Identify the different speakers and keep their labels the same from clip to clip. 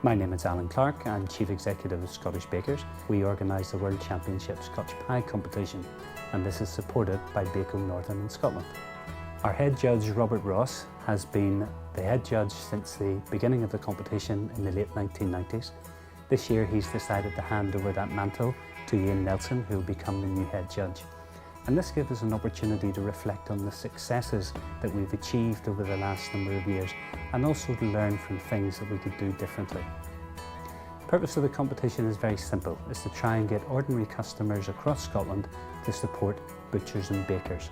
Speaker 1: My name is Alan Clark. I'm Chief Executive of Scottish Bakers. We organise the World Championship Scotch Pie competition, and this is supported by Bake Northern in Scotland. Our head judge, Robert Ross, has been the head judge since the beginning of the competition in the late 1990s. This year he's decided to hand over that mantle to Ian Nelson, who will become the new head judge. And this gives us an opportunity to reflect on the successes that we've achieved over the last number of years, and also to learn from things that we could do differently. The purpose of the competition is very simple. It's to try and get ordinary customers across Scotland to support butchers and bakers.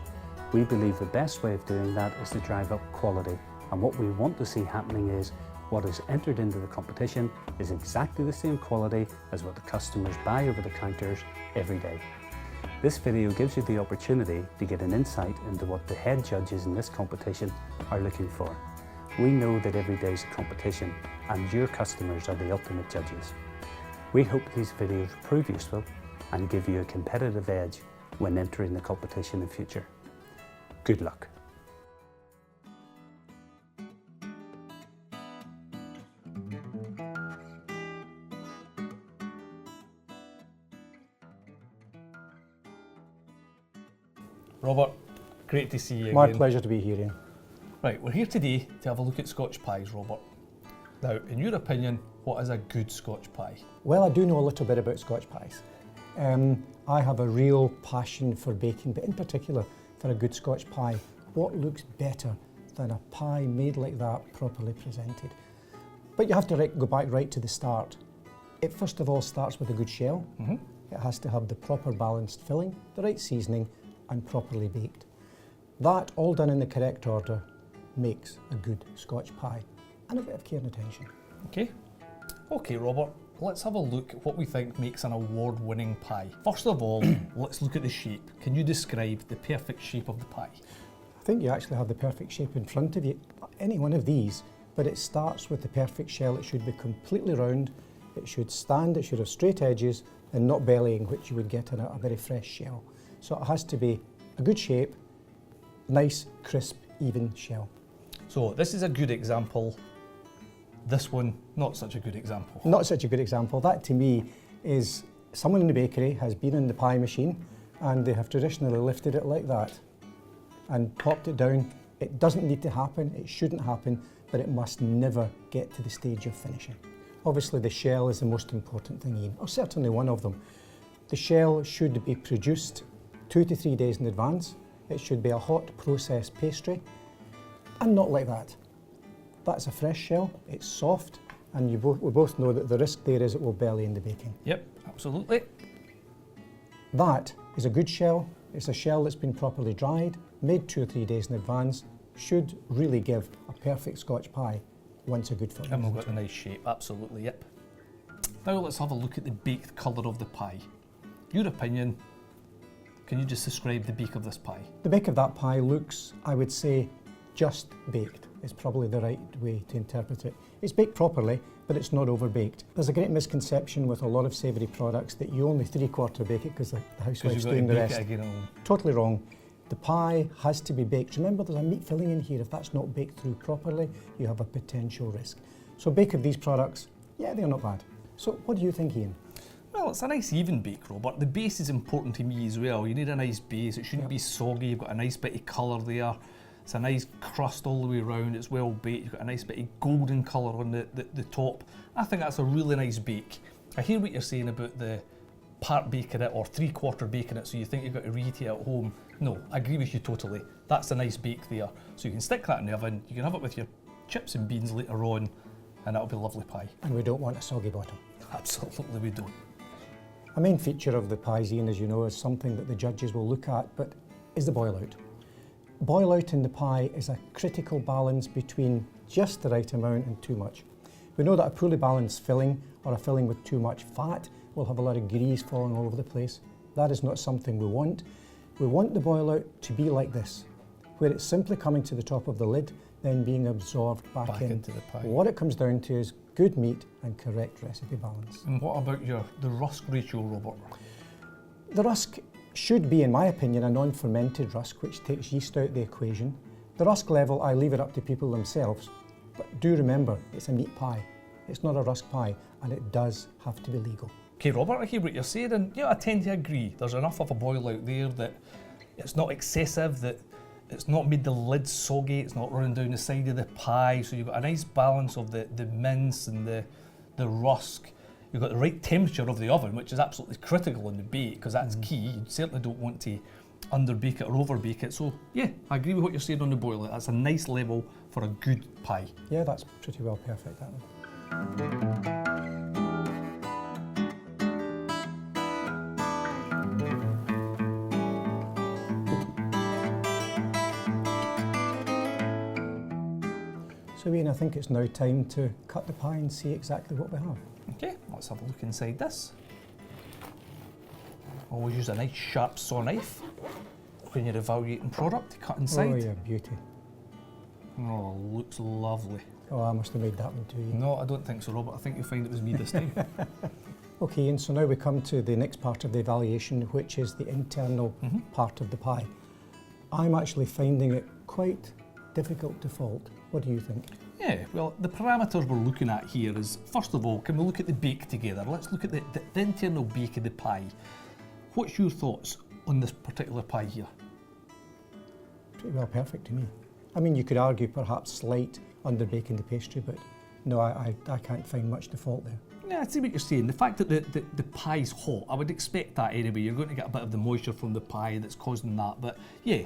Speaker 1: We believe the best way of doing that is to drive up quality, and what we want to see happening is what is entered into the competition is exactly the same quality as what the customers buy over the counters every day. This video gives you the opportunity to get an insight into what the head judges in this competition are looking for. We know that every day is a competition, and your customers are the ultimate judges. We hope these videos prove useful and give you a competitive edge when entering the competition in future. Good luck.
Speaker 2: Robert, great to see you
Speaker 3: My
Speaker 2: again.
Speaker 3: pleasure to be here, Ian.
Speaker 2: Right, we're here today to have a look at Scotch pies, Robert. Now, in your opinion, what is a good Scotch pie?
Speaker 3: Well, I do know a little bit about Scotch pies. I have a real passion for baking, but in particular for a good Scotch pie. What looks better than a pie made like that, properly presented? But you have to go back right to the start. It first of all starts with a good shell. It has to have the proper balanced filling, the right seasoning, and properly baked. That, all done in the correct order, makes a good Scotch pie, and a bit of care and attention.
Speaker 2: Okay, Robert, let's have a look at what we think makes an award-winning pie. First of all, let's look at the shape. Can you describe the perfect shape of the pie?
Speaker 3: I think you actually have the perfect shape in front of you, any one of these, but it starts with the perfect shell. It should be completely round, it should stand, it should have straight edges and not bellying, which you would get in a very fresh shell. So it has to be a good shape, nice, crisp, even shell.
Speaker 2: So this is a good example. This one, not such a good example.
Speaker 3: Not such a good example. That to me is someone in the bakery has been in the pie machine and they have traditionally lifted it like that and popped it down. It doesn't need to happen, it shouldn't happen, but it must never get to the stage of finishing. Obviously the shell is the most important thing, Ian, or certainly one of them. The shell should be produced 2 to 3 days in advance. It should be a hot processed pastry, and not like that. That's a fresh shell, it's soft, and we both know that the risk there is it will belly in the baking.
Speaker 2: Yep, absolutely.
Speaker 3: That is a good shell. It's a shell that's been properly dried, made 2 or 3 days in advance, should really give a perfect Scotch pie once a good filling.
Speaker 2: And we've got a nice shape, absolutely, yep. Now let's have a look at the baked colour of the pie. Your opinion, can you just describe the bake of this pie?
Speaker 3: The bake of that pie looks, I would say, just baked. Is probably the right way to interpret it. It's baked properly, but it's not over-baked. There's a great misconception with a lot of savoury products that you only 3/4 bake it because the housewife's doing the rest. Totally wrong. The pie has to be baked. Remember, there's a meat filling in here. If that's not baked through properly, you have a potential risk. So bake of these products, yeah, they're not bad. So what do you think, Ian?
Speaker 2: Well, it's a nice even bake, Robert. The base is important to me as well. You need a nice base. It shouldn't be soggy. You've got a nice bit of colour there. It's a nice crust all the way around. It's well baked. You've got a nice bit of golden colour on the top. I think that's a really nice bake. I hear what you're saying about the part baking it or 3/4 baking it, so you think you've got to reheat it at home. No, I agree with you totally. That's a nice bake there. So you can stick that in the oven. You can have it with your chips and beans later on, and that'll be a lovely pie.
Speaker 3: And we don't want a soggy bottom.
Speaker 2: Absolutely we don't.
Speaker 3: A main feature of the pies, Ian, as you know, is something that the judges will look at, but is the boil out. Boil out in the pie is a critical balance between just the right amount and too much. We know that a poorly balanced filling or a filling with too much fat will have a lot of grease falling all over the place. That is not something we want. We want the boil out to be like this, where it's simply coming to the top of the lid, then being absorbed back
Speaker 2: into the pie.
Speaker 3: What it comes down to is good meat and correct recipe balance.
Speaker 2: And what about the rusk ratio, Robert?
Speaker 3: The rusk should be, in my opinion, a non-fermented rusk, which takes yeast out the equation. The rusk level, I leave it up to people themselves, but do remember, it's a meat pie. It's not a rusk pie, and it does have to be legal.
Speaker 2: Okay, Robert, I hear what you're saying, and I tend to agree. There's enough of a boil out there that it's not excessive, that it's not made the lid soggy, it's not running down the side of the pie, so you've got a nice balance of the mince and the rusk. You've got the right temperature of the oven, which is absolutely critical in the bake, because that's key. You certainly don't want to underbake it or overbake it. So yeah, I agree with what you're saying on the boil. That's a nice level for a good pie.
Speaker 3: Yeah, that's pretty well perfect, that one. So Ian, I think it's now time to cut the pie and see exactly what we have.
Speaker 2: Okay, let's have a look inside this. Always use a nice sharp saw knife when you're evaluating product to cut inside.
Speaker 3: Oh yeah, beauty.
Speaker 2: Oh, looks lovely.
Speaker 3: Oh, I must have made that one too. Ian.
Speaker 2: No, I don't think so, Robert. I think you'll find it was me this time.
Speaker 3: Okay, Ian, so now we come to the next part of the evaluation, which is the internal part of the pie. I'm actually finding it quite difficult to fault. What do you think?
Speaker 2: Yeah, well, the parameters we're looking at here is, first of all, can we look at the bake together? Let's look at the internal bake of the pie. What's your thoughts on this particular pie here?
Speaker 3: Pretty well perfect to me. I mean, you could argue perhaps slight underbaking the pastry, but no, I can't find much to fault there.
Speaker 2: Yeah, I see what you're saying. The fact that the pie's hot, I would expect that anyway. You're going to get a bit of the moisture from the pie that's causing that. But yeah,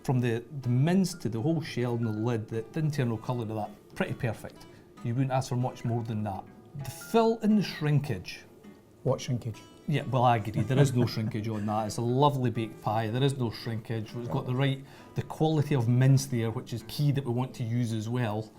Speaker 2: from the mince to the whole shell and the lid, the internal colour of that, pretty perfect. You wouldn't ask for much more than that. The fill and the shrinkage.
Speaker 3: What shrinkage?
Speaker 2: Yeah, well, I agree. There is no shrinkage on that. It's a lovely baked pie. There is no shrinkage. It's got the quality of mince there, which is key that we want to use as well.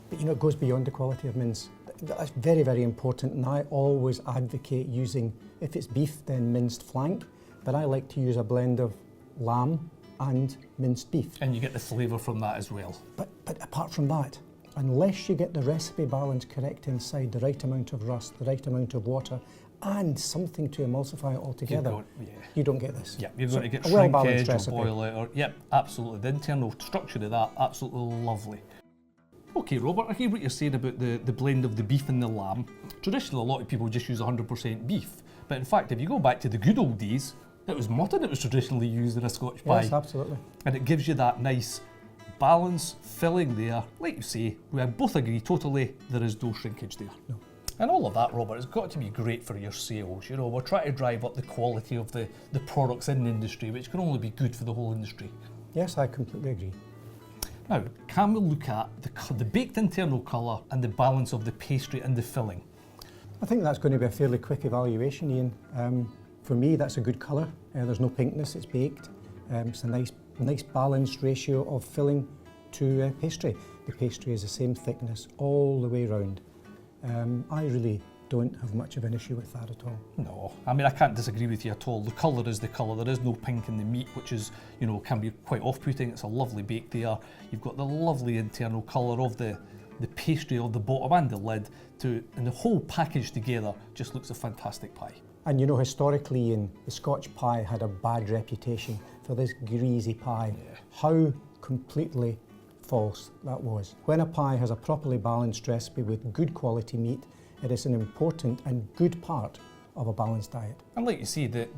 Speaker 3: But you know, it goes beyond the quality of mince. That's very, very important, and I always advocate using, if it's beef, then minced flank, but I like to use a blend of lamb and minced beef.
Speaker 2: And you get the flavour from that as well.
Speaker 3: But apart from that, unless you get the recipe balance correct inside, the right amount of rust, the right amount of water, and something to emulsify it all together, you don't get this.
Speaker 2: Yeah, you're going to get
Speaker 3: a well-balanced
Speaker 2: shrinkage or
Speaker 3: recipe.
Speaker 2: boil out. Yep, absolutely. The internal structure of that, absolutely lovely. Okay, Robert, I hear what you're saying about the blend of the beef and the lamb. Traditionally, a lot of people just use 100% beef. But in fact, if you go back to the good old days, it was mutton that was traditionally used in a Scotch pie.
Speaker 3: Yes, absolutely.
Speaker 2: And it gives you that nice balance, filling there. Like you say, we both agree totally there is no shrinkage there.
Speaker 3: No.
Speaker 2: And all of that, Robert, has got to be great for your sales. You know, we're trying to drive up the quality of the products in the industry, which can only be good for the whole industry.
Speaker 3: Yes, I completely agree.
Speaker 2: Now, can we look at the baked internal colour and the balance of the pastry and the filling?
Speaker 3: I think that's going to be a fairly quick evaluation, Ian. For me, that's a good colour. There's no pinkness, it's baked. It's a nice balanced ratio of filling to pastry. The pastry is the same thickness all the way round. I really don't have much of an issue with that at all.
Speaker 2: No, I mean, I can't disagree with you at all. The colour is the colour. There is no pink in the meat, which is, you know, can be quite off-putting. It's a lovely bake there. You've got the lovely internal colour of the pastry of the bottom and the lid, and the whole package together just looks a fantastic pie.
Speaker 3: And you know, historically, Ian, the Scotch pie had a bad reputation for this greasy pie. Yeah. How completely false that was. When a pie has a properly balanced recipe with good quality meat, it is an important and good part of a balanced diet.
Speaker 2: And like you see, the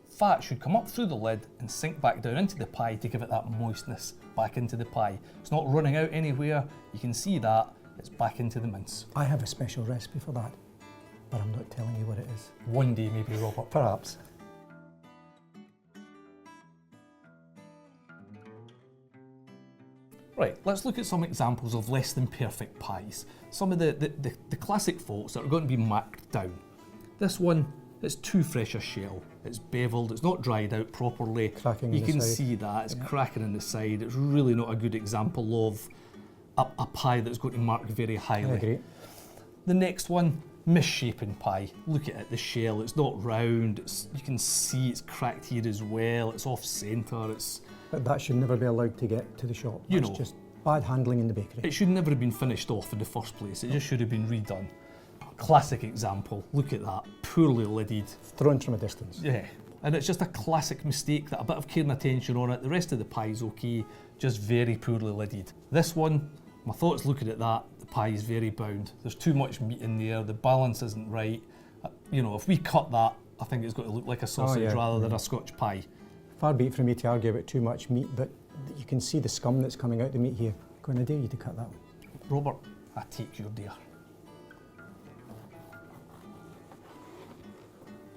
Speaker 2: fat should come up through the lid and sink back down into the pie to give it that moistness back into the pie. It's not running out anywhere. You can see that. It's back into the mince.
Speaker 3: I have a special recipe for that, but I'm not telling you what it is.
Speaker 2: One day maybe, Robert.
Speaker 3: Perhaps.
Speaker 2: Right, let's look at some examples of less than perfect pies. Some of the classic faults that are going to be marked down. This one, it's too fresh a shell. It's beveled, it's not dried out properly.
Speaker 3: Cracking
Speaker 2: you
Speaker 3: in the
Speaker 2: can
Speaker 3: side.
Speaker 2: see that, it's cracking in the side. It's really not a good example of a pie that's going to mark very highly.
Speaker 3: I agree.
Speaker 2: The next one, misshapen pie. Look at it, the shell, it's not round. You can see it's cracked here as well. It's off centre.
Speaker 3: But that should never be allowed to get to the shop. That's just bad handling in the bakery.
Speaker 2: It should never have been finished off in the first place. It just should have been redone. Classic example. Look at that, poorly lidded.
Speaker 3: Thrown from a distance.
Speaker 2: Yeah, and it's just a classic mistake that a bit of care and attention on it. The rest of the pie's okay, just very poorly lidded. This one, my thoughts looking at that, the pie is very bound. There's too much meat in there, the balance isn't right. You know, if we cut that, I think it's got to look like a sausage rather than a Scotch pie.
Speaker 3: Far be it from me to argue about too much meat, but you can see the scum that's coming out the meat here. Going to dare you to cut that one.
Speaker 2: Robert, I take your dare.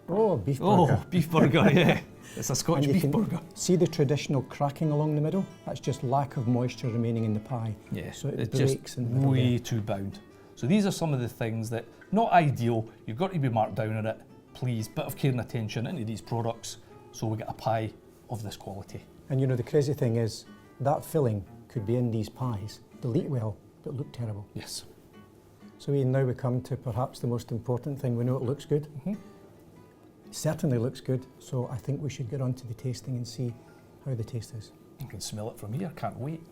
Speaker 3: Oh, beef burger.
Speaker 2: Oh, beef burger, yeah. It's a Scotch beef burger.
Speaker 3: See the traditional cracking along the middle? That's just lack of moisture remaining in the pie.
Speaker 2: Yeah,
Speaker 3: so it
Speaker 2: it's
Speaker 3: breaks
Speaker 2: just
Speaker 3: in the middle
Speaker 2: way
Speaker 3: there.
Speaker 2: too bound. So these are some of the things that, not ideal, you've got to be marked down on it. Please, bit of care and attention into these products so we get a pie of this quality.
Speaker 3: And you know, the crazy thing is, that filling could be in these pies. They'll eat well, but look terrible.
Speaker 2: Yes.
Speaker 3: So Ian, now we come to perhaps the most important thing. We know it looks good. It certainly looks good, so I think we should get on to the tasting and see how the taste is.
Speaker 2: You can smell it from here, can't wait.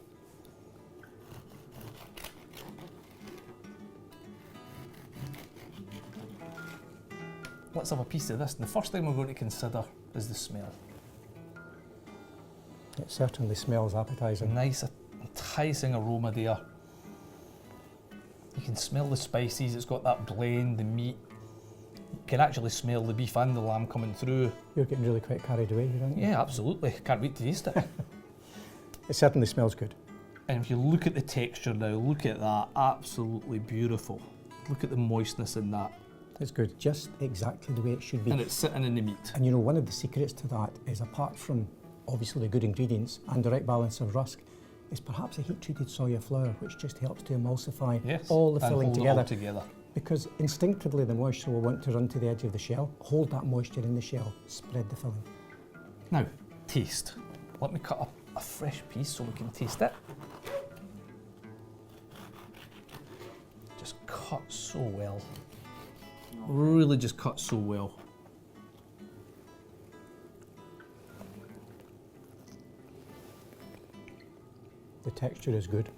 Speaker 2: Let's have a piece of this. And the first thing we're going to consider is the smell.
Speaker 3: It certainly smells appetising.
Speaker 2: Nice, enticing aroma there. You can smell the spices, it's got that blend, the meat. You can actually smell the beef and the lamb coming through.
Speaker 3: You're getting really quite carried away here, aren't you?
Speaker 2: Yeah, absolutely. Can't wait to taste it.
Speaker 3: It certainly smells good.
Speaker 2: And if you look at the texture now, look at that, absolutely beautiful. Look at the moistness in that.
Speaker 3: It's good, just exactly the way it should be.
Speaker 2: And it's sitting in the meat.
Speaker 3: And you know, one of the secrets to that is, apart from obviously the good ingredients and the right balance of rusk, is perhaps a heat-treated soya flour, which just helps to emulsify all the filling together. Because instinctively the moisture will want to run to the edge of the shell, hold that moisture in the shell, spread the filling.
Speaker 2: Now, taste. Let me cut up a fresh piece so we can taste it. Just cut so well. Really just cut so well.
Speaker 3: The texture is good.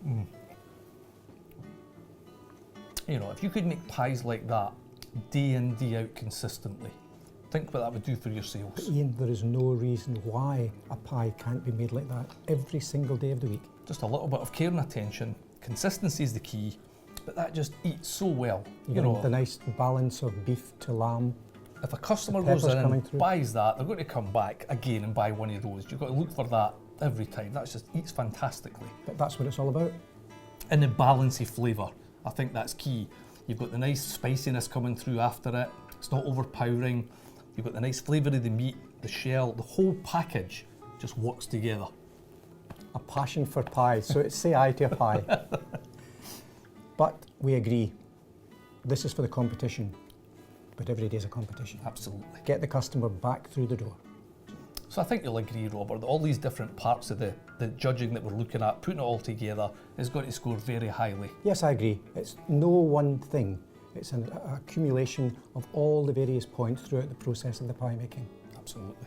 Speaker 2: You know, if you could make pies like that day in, day out consistently, think what that would do for your sales.
Speaker 3: But Ian, there is no reason why a pie can't be made like that every single day of the week.
Speaker 2: Just a little bit of care and attention. Consistency is the key, but that just eats so well.
Speaker 3: You know, the nice balance of beef to lamb.
Speaker 2: If a customer goes in and
Speaker 3: through.
Speaker 2: buys that, they're going to come back again and buy one of those. You've got to look for that every time. That just eats fantastically.
Speaker 3: But that's what it's all about.
Speaker 2: And the balance of flavour, I think that's key. You've got the nice spiciness coming through after it. It's not overpowering. You've got the nice flavour of the meat, the shell, the whole package just works together.
Speaker 3: A passion for pie, so it's say aye to a pie. But we agree, this is for the competition, but every day is a competition.
Speaker 2: Absolutely.
Speaker 3: Get the customer back through the door.
Speaker 2: So I think you'll agree, Robert, that all these different parts of the judging that we're looking at, putting it all together, is going to score very highly.
Speaker 3: Yes, I agree. It's no one thing. It's an accumulation of all the various points throughout the process of the pie making.
Speaker 2: Absolutely.